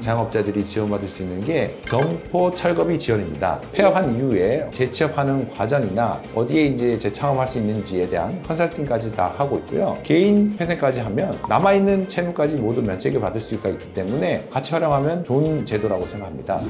자영업자들이 지원받을 수 있는 게 점포 철거비 지원입니다. 폐업한 이후에 재취업하는 과정이나 어디에 이제 재창업할 수 있는지에 대한 컨설팅까지 다 하고 있고요. 개인 회생까지 하면 남아있는 채무까지 모두 면책을 받을 수가 있기 때문에 같이 활용하면 좋은 제도라고 생각합니다.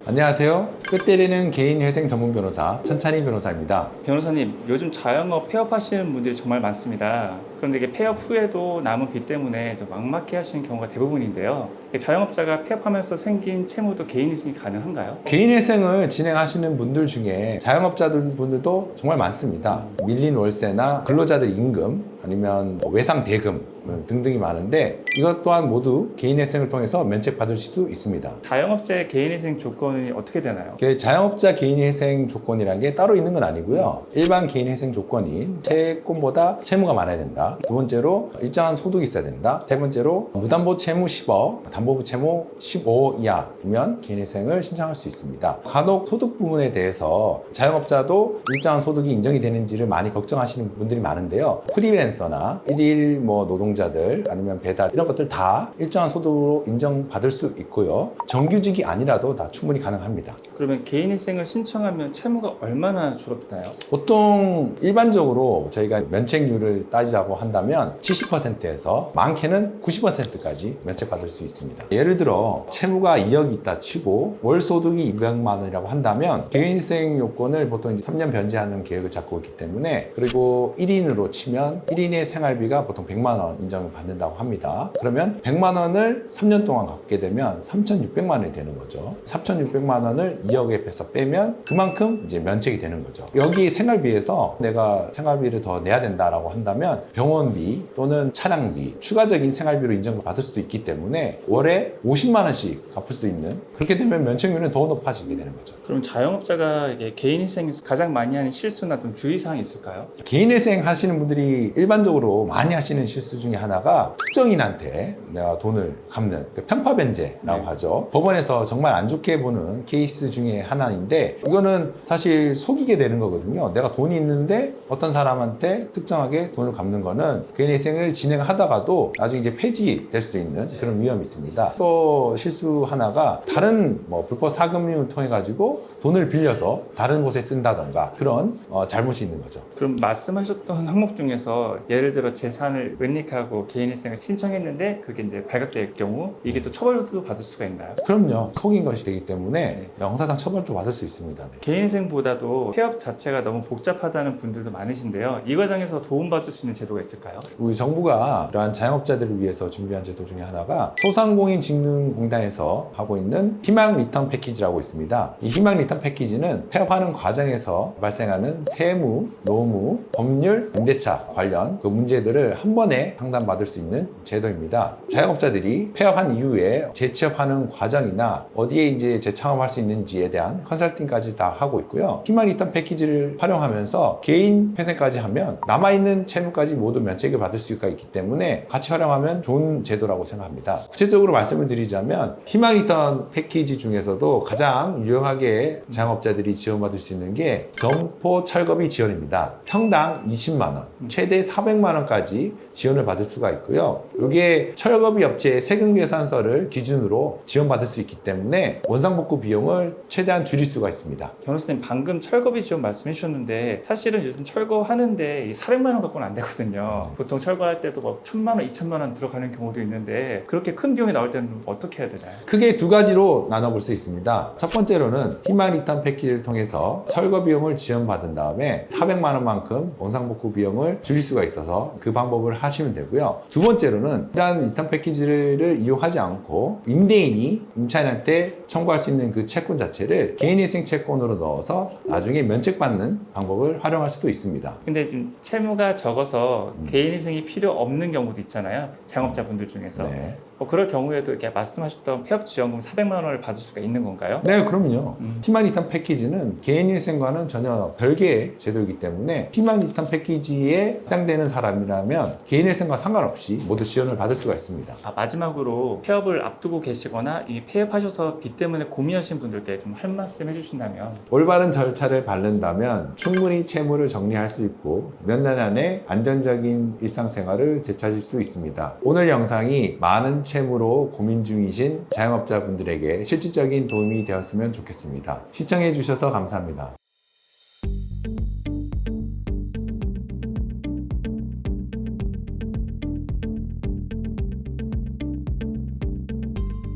안녕하세요. 끝 때리는 개인 회생 전문 변호사 천찬희 변호사입니다. 변호사님, 요즘 자영업 폐업하시는 분들이 정말 많습니다. 그런데 이게 폐업 후에도 남은 빚 때문에 좀 막막해 하시는 경우가 대부분인데요. 자영업자가 폐업하면서 생긴 채무도 개인 회생이 가능한가요? 개인 회생을 진행하시는 분들 중에 자영업자들 분들도 정말 많습니다. 밀린 월세나 근로자들 임금 아니면 외상 대금 등등이 많은데 이것 또한 모두 개인 회생을 통해서 면책받을 수 있습니다. 자영업자의 개인 회생 조건이 어떻게 되나요? 자영업자 개인 회생 조건이라는 게 따로 있는 건 아니고요. 일반 개인 회생 조건인 채권보다 채무가 많아야 된다. 두 번째로 일정한 소득이 있어야 된다. 세 번째로 무담보 채무 10억, 담보부 채무 15 이하이면 개인 회생을 신청할 수 있습니다. 간혹 소득 부분에 대해서 자영업자도 일정한 소득이 인정이 되는지를 많이 걱정하시는 분들이 많은데요. 프리랜서나 일일 노동자들 아니면 배달 이런 것들 다 일정한 소득으로 인정받을 수 있고요. 정규직이 아니라도 다 충분히 가능합니다. 그러면 개인 회생을 신청하면 채무가 얼마나 줄어드나요? 보통 일반적으로 저희가 면책률을 따지자고 한다면 70%에서 많게는 90%까지 면책받을 수 있습니다. 예를 들어 채무가 2억 있다 치고 월 소득이 200만 원이라고 한다면 개인회생 요건을 보통 이제 3년 변제하는 계획을 잡고 있기 때문에 그리고 1인으로 치면 1인의 생활비가 보통 100만 원 인정을 받는다고 합니다. 그러면 100만 원을 3년 동안 갚게 되면 3,600만 원이 되는 거죠. 3,600만 원을 2억에 빼면 그만큼 이제 면책이 되는 거죠. 여기 생활비에서 내가 생활비를 더 내야 된다라고 한다면 병원비 또는 차량비, 추가적인 생활비로 인정받을 수도 있기 때문에 월에 50만 원씩 갚을 수 있는 그렇게 되면 면책률은 더 높아지게 되는 거죠. 그럼 자영업자가 이게 개인 회생에서 가장 많이 하는 실수나 좀 주의사항이 있을까요? 개인 회생 하시는 분들이 일반적으로 많이 하시는 실수 중에 하나가 특정인한테 내가 돈을 갚는 편파 변제라고 하죠. 법원에서 정말 안 좋게 보는 케이스 중에 하나인데 이거는 사실 속이게 되는 거거든요. 내가 돈이 있는데 어떤 사람한테 특정하게 돈을 갚는 거는 개인 회생을 진행하다가도 나중에 이제 폐지될 수 있는 그런 위험이 있습니다. 또 실수 하나가 다른 불법 사금융을 통해 가지고 돈을 빌려서 다른 곳에 쓴다던가 그런 잘못이 있는 거죠. 그럼 말씀하셨던 항목 중에서 예를 들어 재산을 은닉하고 개인 회생을 신청했는데 그게 이제 발각될 경우 이게 또 처벌도 받을 수가 있나요? 그럼요. 속인 것이 되기 때문에 형사상 처벌도 받을 수 있습니다. 개인 회생보다도 폐업 자체가 너무 복잡하다는 분들도 많으신데요. 이 과정에서 도움받을 수 있는 제도가 있을까요? 우리 정부가 이러한 자영업자들을 위해서 준비한 제도 중에 하나가 소상공인직능공단에서 하고 있는 희망 리턴 패키지라고 있습니다. 이 희망 리턴 패키지는 폐업하는 과정에서 발생하는 세무, 노무, 법률, 임대차 관련 그 문제들을 한 번에 상담받을 수 있는 제도입니다. 자영업자들이 폐업한 이후에 재취업하는 과정이나 어디에 이제 재창업할 수 있는지에 대한 컨설팅까지 다 하고 있고요. 희망 리턴 패키지를 활용하면서 개인 회생까지 하면 남아있는 채무까지 모두 면책을 받을 수가 있기 때문에 같이 활용하면 좋은 제도라고 생각합니다. 구체적으로 말씀을 드리자면 희망 리턴 패키지 중에서도 가장 유용하게 자영업자들이 지원받을 수 있는 게 점포 철거비 지원입니다. 평당 20만 원, 최대 400만 원까지 지원을 받을 수가 있고요. 이게 철거비 업체의 세금 계산서를 기준으로 지원받을 수 있기 때문에 원상복구 비용을 최대한 줄일 수가 있습니다. 변호사님 방금 철거비 지원 말씀해 주셨는데 사실은 요즘 철거하는데 이 400만 원 갖고는 안 되거든요. 보통 철거할 때도 막 1,000만 원, 2,000만 원 들어가는 경우도 있는데 그렇게 큰 비용이 나올 때는 어떻게 해야 되나요? 크게 두 가지로 나눠볼 수 있습니다. 첫 번째로는 희망 리턴 패키지를 통해서 철거 비용을 지원받은 다음에 400만 원만큼 원상복구 비용을 줄일 수가 있어서 그 방법을 하시면 되고요. 두 번째로는 이러한 리턴 패키지를 이용하지 않고 임대인이 임차인한테 청구할 수 있는 그 채권 자체를 개인회생 채권으로 넣어서 나중에 면책받는 방법을 활용할 수도 있습니다. 근데 지금 채무가 적어서 개인 회생이 필요 없는 경우도 있잖아요. 자영업자분들 중에서. 네. 그럴 경우에도 이렇게 말씀하셨던 폐업 지원금 400만 원을 받을 수가 있는 건가요? 네, 그럼요. 희망 리턴 패키지는 개인회생과는 전혀 별개의 제도이기 때문에 희망 리턴 패키지에 해당되는 사람이라면 개인회생과 상관없이 모두 지원을 받을 수가 있습니다. 마지막으로 폐업을 앞두고 계시거나 이 폐업하셔서 빚 때문에 고민하시는 분들께 좀 좀 할 말씀 해주신다면. 올바른 절차를 밟는다면 충분히 채무를 정리할 수 있고 몇 년 안에 안정적인 일상생활을 되찾을 수 있습니다. 오늘 영상이 많은 채무로 고민 중이신 자영업자분들에게 실질적인 도움이 되었으면 좋겠습니다. 시청해 주셔서 감사합니다.